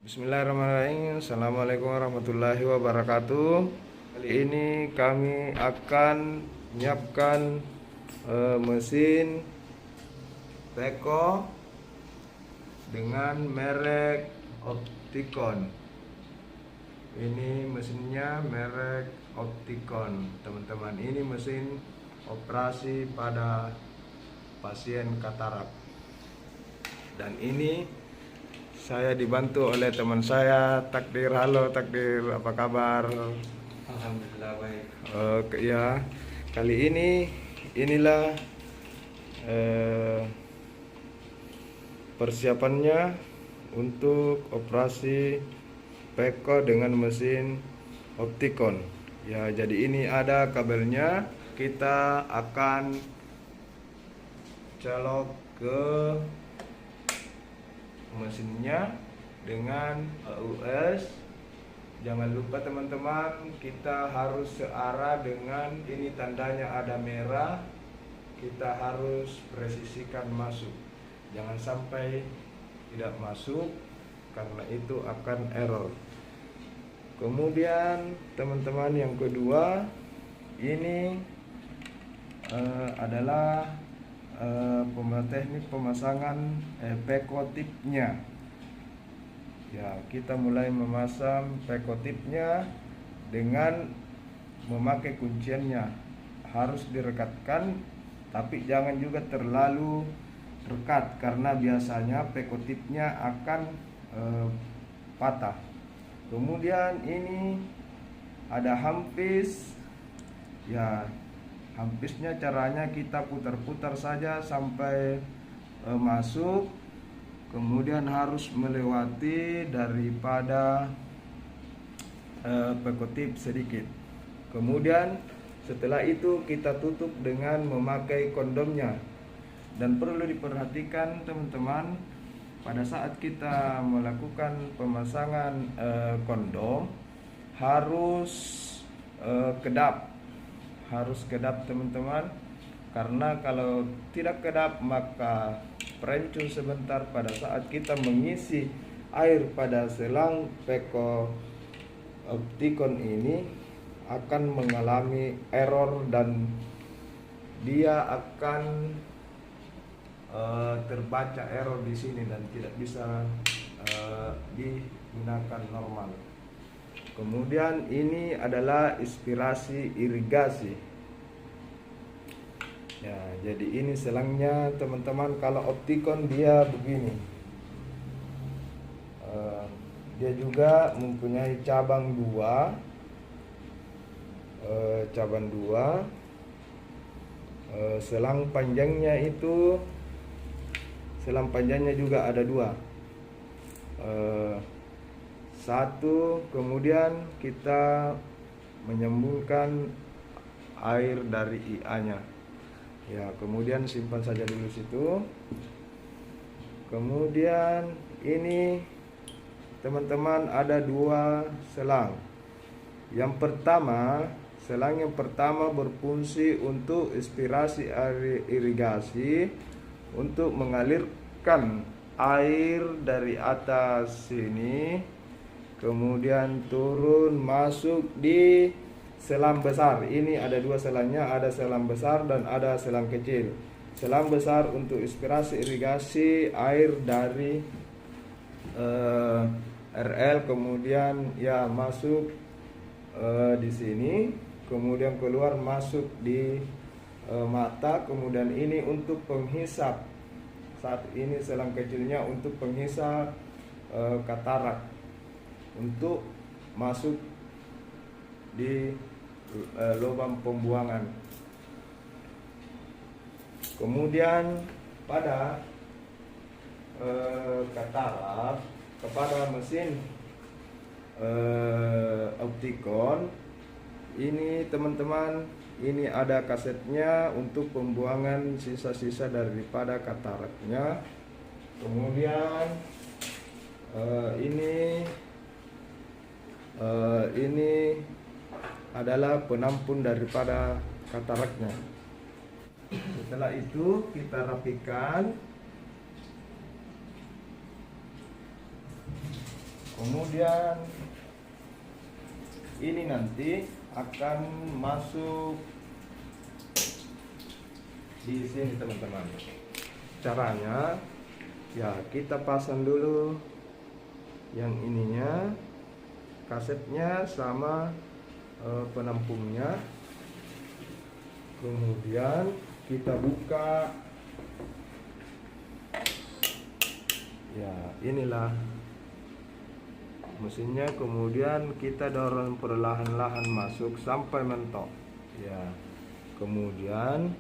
Bismillahirrahmanirrahim. Assalamualaikum warahmatullahi wabarakatuh. Kali ini kami akan menyiapkan mesin Beko dengan merek Opticon. Ini mesinnya merek Opticon, teman-teman. Ini mesin operasi pada pasien katarak. Dan ini saya dibantu oleh teman saya, Takdir. Halo Takdir, apa kabar? Alhamdulillah baik. Ya, kali ini inilah persiapannya untuk operasi Beko dengan mesin Opticon. Ya, jadi ini ada kabelnya. Kita akan colok ke mesinnya dengan AUS. Jangan lupa teman-teman, kita harus searah dengan ini, tandanya ada merah. Kita harus presisikan masuk, jangan sampai tidak masuk, karena itu akan error. Kemudian teman-teman, yang kedua ini adalah teknik pemasangan Beko tipnya. Ya, kita mulai memasang Beko tipnya dengan memakai kunciannya. Harus direkatkan, tapi jangan juga terlalu rekat, karena biasanya Beko tipnya akan patah. Kemudian ini ada hampis. Ya, hampisnya caranya kita putar-putar saja sampai masuk. Kemudian harus melewati daripada Beko tip sedikit. Kemudian setelah itu kita tutup dengan memakai kondomnya. Dan perlu diperhatikan teman-teman, pada saat kita melakukan pemasangan kondom harus kedap. Harus kedap teman-teman, karena kalau tidak kedap maka perencu sebentar pada saat kita mengisi air pada selang Beko Opticon ini akan mengalami error, dan dia akan terbaca error di sini dan tidak bisa digunakan normal. Kemudian ini adalah inspirasi irigasi. Ya, jadi ini selangnya teman-teman. Kalau Opticon dia begini. Dia juga mempunyai cabang dua. Selang panjangnya juga ada dua. Satu, kemudian kita menyambungkan air dari IA-nya. Ya, kemudian simpan saja dulu situ. Kemudian ini teman-teman ada dua selang. Selang yang pertama berfungsi untuk inspirasi air irigasi, untuk mengalirkan air dari atas sini, kemudian turun masuk di selang besar. Ini ada dua selangnya, ada selang besar dan ada selang kecil. Selang besar untuk inspirasi irigasi air dari RL, kemudian ya masuk di sini, kemudian keluar masuk di mata. Kemudian ini untuk penghisap. Saat ini selang kecilnya untuk penghisap katarak, untuk masuk di lubang pembuangan. Kemudian pada katarak, kepada mesin Opticon ini teman-teman, ini ada kasetnya untuk pembuangan sisa-sisa daripada kataraknya. Kemudian ini adalah penampung daripada kataraknya. Setelah itu kita rapikan. Kemudian ini nanti akan masuk di sini teman-teman. Caranya ya kita pasang dulu yang ininya, kasetnya sama penampungnya. Kemudian kita buka. Ya, inilah mesinnya. Kemudian kita dorong perlahan-lahan masuk sampai mentok. Ya. Kemudian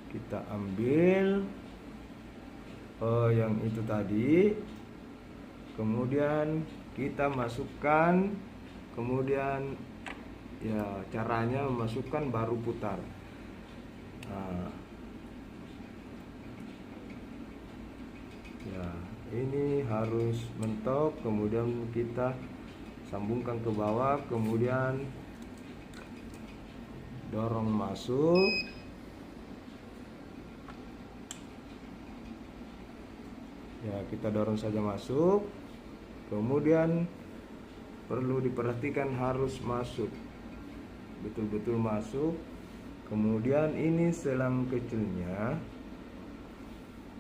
kita ambil yang itu tadi. Kemudian kita masukkan. Kemudian ya caranya memasukkan baru putar. Nah, ya ini harus mentok. Kemudian kita sambungkan ke bawah. Kemudian dorong masuk. Ya kita dorong saja masuk. Kemudian perlu diperhatikan harus masuk, betul-betul masuk. Kemudian ini selang kecilnya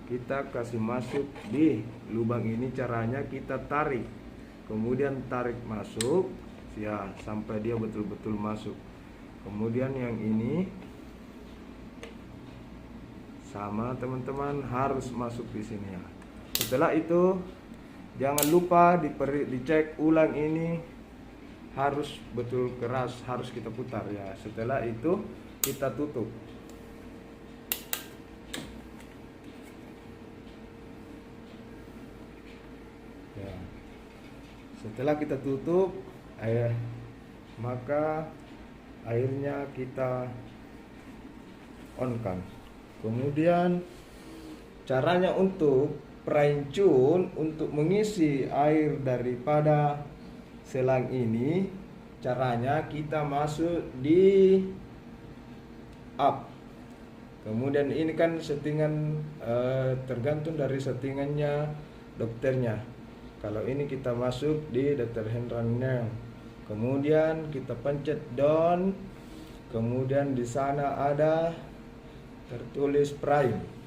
kita kasih masuk di lubang ini. Caranya kita tarik, kemudian tarik masuk ya sampai dia betul-betul masuk. Kemudian yang ini sama teman-teman, harus masuk di sini ya. Setelah itu jangan lupa dicek ulang, ini harus betul keras, harus kita putar ya. Setelah itu kita tutup. Ya. Setelah kita tutup, maka airnya kita on-kan. Kemudian caranya untuk perancun untuk mengisi air daripada selang ini, caranya kita masuk di up. Kemudian ini kan settingan tergantung dari settingannya dokternya. Kalau ini kita masuk di Dr. Hendran. Kemudian kita pencet down. Kemudian di sana ada tertulis prime.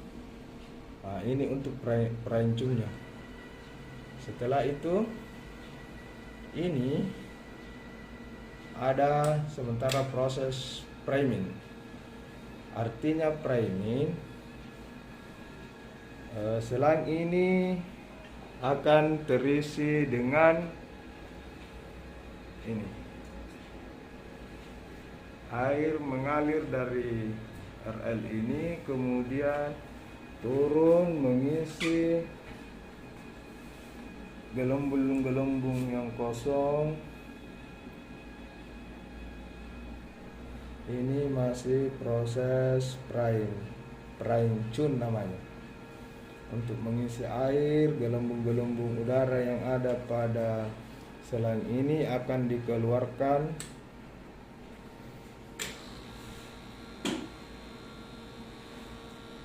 Nah, ini untuk perancunnya. Setelah itu ini ada sementara proses priming. Artinya priming, selang ini akan terisi dengan ini. Air mengalir dari RL ini, kemudian turun mengisi gelembung-gelembung yang kosong. Ini masih proses perancun namanya. Untuk mengisi air, gelembung-gelembung udara yang ada pada selang ini akan dikeluarkan.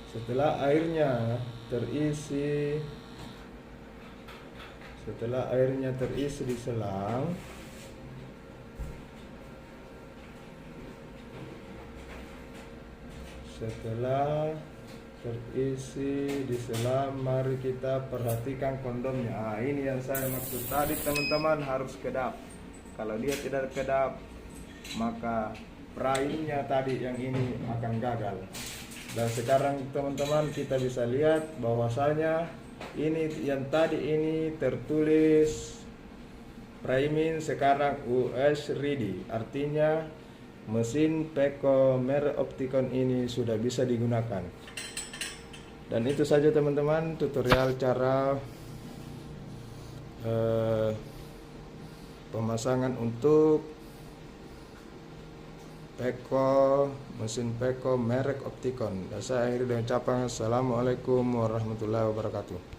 Setelah airnya terisi di selang, mari kita perhatikan kondomnya. Nah, ini yang saya maksud tadi teman-teman, harus kedap. Kalau dia tidak kedap, maka primingnya tadi yang ini akan gagal. Dan sekarang teman-teman kita bisa lihat bahwasanya ini yang tadi ini tertulis priming, sekarang US ready. Artinya mesin Peko merek Opticon ini sudah bisa digunakan. Dan itu saja teman-teman tutorial cara pemasangan untuk mesin Peko merek Opticon. Dan saya akhiri dengan ucapan assalamualaikum warahmatullahi wabarakatuh.